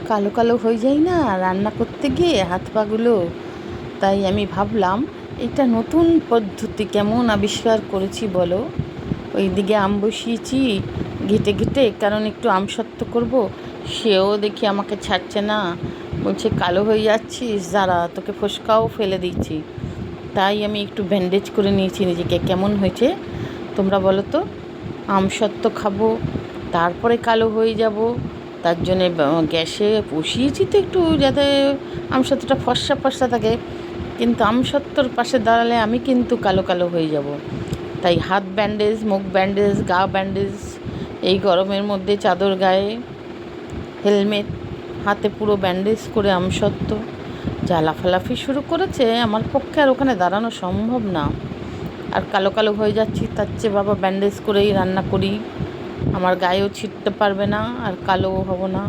কালো কালো হয়ে যায় না রান্না করতে গিয়ে হাত পাগুলো। তাই আমি ভাবলাম এটা নতুন পদ্ধতি কেমন আবিষ্কার করেছি বলো। ওইদিকে আম বসিয়েছি ঘেটে ঘেটে, কারণ একটু আমসত্ত্ব করব। সেও দেখি আমাকে ছাড়ছে না, বলছে কালো হয়ে যাচ্ছিস, দাঁড়া তোকে ফোসকাও ফেলে দিচ্ছি। তাই আমি একটু ব্যান্ডেজ করে নিয়েছি নিজেকে। কেমন হয়েছে তোমরা বলো তো? আমসত্ত্ব খাবো, তারপরে কালো হয়ে যাব, তার জন্যে গ্যাসে বসিয়েছি তো একটু, যাতে আমসত্ত্বটা ফর্সা ফর্সা থাকে। কিন্তু আমসত্ত্বর পাশে দাঁড়ালে আমি কিন্তু কালো কালো হয়ে যাব। তাই হাত ব্যান্ডেজ, মুখ ব্যান্ডেজ, গা ব্যান্ডেজ, এই গরমের মধ্যে চাদর গায়ে, হেলমেট, হাতে পুরো ব্যান্ডেজ করে আমসত্ত্ব। যা লাফালাফি শুরু করেছে, আমার পক্ষে আর ওখানে দাঁড়ানো সম্ভব না। আর কালো কালো হয়ে যাচ্ছি, তার চেয়ে বাবা ব্যান্ডেজ করেই রান্না করি, আমার গায়েও ছিটতে পারবে না আর কালোও হব না।